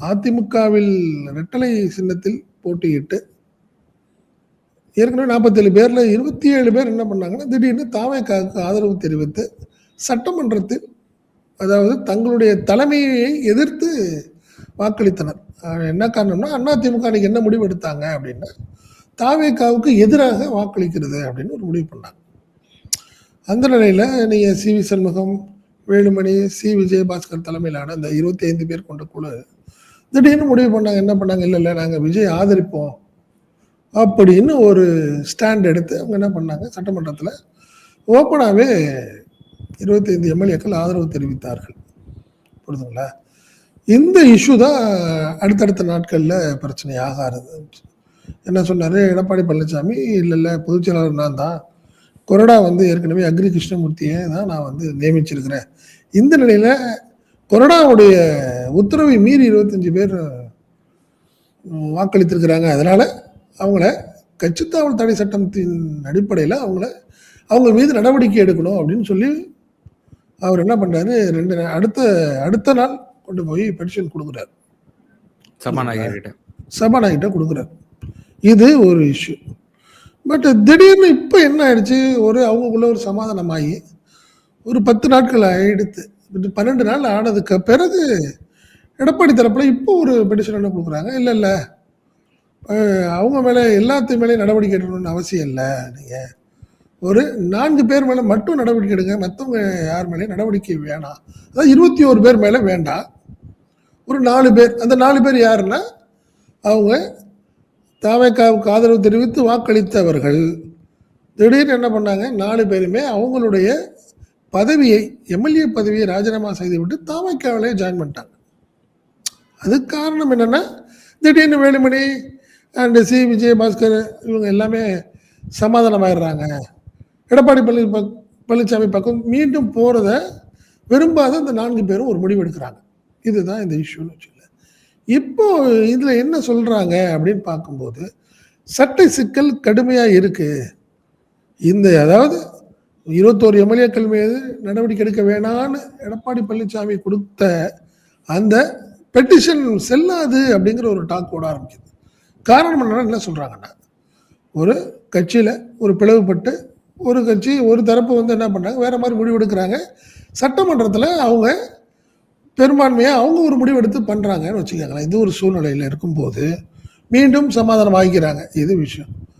அதிமுகவில் ரெட்டலை சின்னத்தில் போட்டியிட்டு ஏற்கனவே 47 பேர்ல 27 பேர் என்ன பண்ணாங்கன்னா, திடீர்னு தாவேக்காவுக்கு ஆதரவு தெரிவித்து சட்டமன்றத்தில், அதாவது தங்களுடைய தலைமையை எதிர்த்து வாக்களித்தனர். என்ன காரணம்னா, அதிமுக அன்னைக்கு என்ன முடிவு எடுத்தாங்க அப்படின்னா, தாவேக்காவுக்கு எதிராக வாக்களிக்கிறது அப்படின்னு ஒரு முடிவு பண்ணாங்க. அந்த நிலையில நீங்க சி.வி. சண்முகம், வேலுமணி, சி. விஜயபாஸ்கர் தலைமையிலான அந்த 25 பேர் கொண்ட குழு திடீர்னு முடிவு பண்ணாங்க. என்ன பண்ணாங்க, இல்ல நாங்க விஜய் ஆதரிப்போம் அப்படின்னு ஒரு ஸ்டாண்ட் எடுத்து அவங்க என்ன பண்ணாங்க, சட்டமன்றத்தில் ஓப்பனாகவே 25 எம்எல்ஏக்கள் ஆதரவு தெரிவித்தார்கள். புரியுதுங்களா? இந்த இஷ்யூ தான் அடுத்தடுத்த நாட்களில் பிரச்சனையாக ஆரம்பிச்சு. என்ன சொன்னார் எடப்பாடி பழனிசாமி, இல்லை பொதுச் செயலாளர் நான் தான், கொறடா ஏற்கனவே அக்ரி கிருஷ்ணமூர்த்தியை தான் நான் நியமிச்சிருக்கிறேன். இந்த நிலையில் கொறடாவுடைய உத்தரவை மீறி 25 பேர் வாக்களித்திருக்கிறாங்க. அதனால் அவங்கள கட்சித்தாவல் தடை சட்டத்தின் அடிப்படையில் அவங்க மீது நடவடிக்கை எடுக்கணும் அப்படின்னு சொல்லி அவர் என்ன பண்ணுறாரு, அடுத்த நாள் கொண்டு போய் பெட்டிஷன் கொடுக்குறாரு, சபாநாயகர்கிட்ட கொடுக்குறாரு. இது ஒரு இஷ்யூ. பட் திடீர்னு இப்போ என்ன ஆயிடுச்சு, அவங்களுக்குள்ள ஒரு சமாதானமாகி ஒரு 10 நாட்கள் ஆயிடுத்து. 12 நாள் ஆனதுக்கு பிறகு எடப்பாடி தரப்பில் இப்போ ஒரு பெட்டிஷன் என்ன கொடுக்குறாங்க, இல்லை அவங்க மேலே எல்லாத்து மேலேயும் நடவடிக்கை எடுக்கணும்னு அவசியம் இல்லை, நீங்கள் ஒரு 4 பேர் மேலே மட்டும் நடவடிக்கை எடுங்க, மற்றவங்க யார் மேலேயும் நடவடிக்கை வேணாம். அதாவது 21 பேர் மேலே வேண்டாம், ஒரு 4 பேர். அந்த 4 பேர் யாருன்னா அவங்க தாவேக்காவுக்கு ஆதரவு தெரிவித்து வாக்களித்தவர்கள். திடீர்னு என்ன பண்ணாங்க, 4 பேருமே அவங்களுடைய பதவியை, எம்எல்ஏ பதவியை ராஜினாமா செய்துவிட்டு தாவேக்காவிலே ஜாயின் பண்ணிட்டாங்க. அதுக்கு காரணம் என்னென்னா, திடீர்னு வேலுமணி அண்டு சி. விஜயபாஸ்கர் இவங்க எல்லாமே சமாதானமாயிடுறாங்க. எடப்பாடி பழனிசாமி பக்கம் மீண்டும் போகிறத விரும்பாத இந்த 4 பேரும் ஒரு முடிவு எடுக்கிறாங்க. இதுதான் இந்த இஷ்யூன்னு வச்சுக்கல. இப்போ இதில் என்ன சொல்கிறாங்க அப்படின்னு பார்க்கும்போது, சட்ட சிக்கல் கடுமையாக இருக்குது. அதாவது 21 எம்எல்ஏக்கள் மீது நடவடிக்கை எடுக்க வேணான்னு எடப்பாடி பழனிசாமி கொடுத்த அந்த பெட்டிஷன் செல்லாது அப்படிங்கிற ஒரு டாக் ஓட ஆரம்பிக்குது. காரணம் என்ன சொல்கிறாங்கன்னா, ஒரு கட்சியில் ஒரு பிளவுபட்டு ஒரு கட்சி ஒரு தரப்பு என்ன பண்ணாங்க, வேறு மாதிரி முடிவு எடுக்கிறாங்க. சட்டமன்றத்தில் அவங்க பெரும்பான்மையாக அவங்க ஒரு முடிவு எடுத்து பண்ணுறாங்கன்னு வச்சுக்கோங்களேன். இது ஒரு சூழ்நிலையில் இருக்கும்போது மீண்டும் சமாதானம் ஆகிக்கிறாங்க. இது விஷயம்.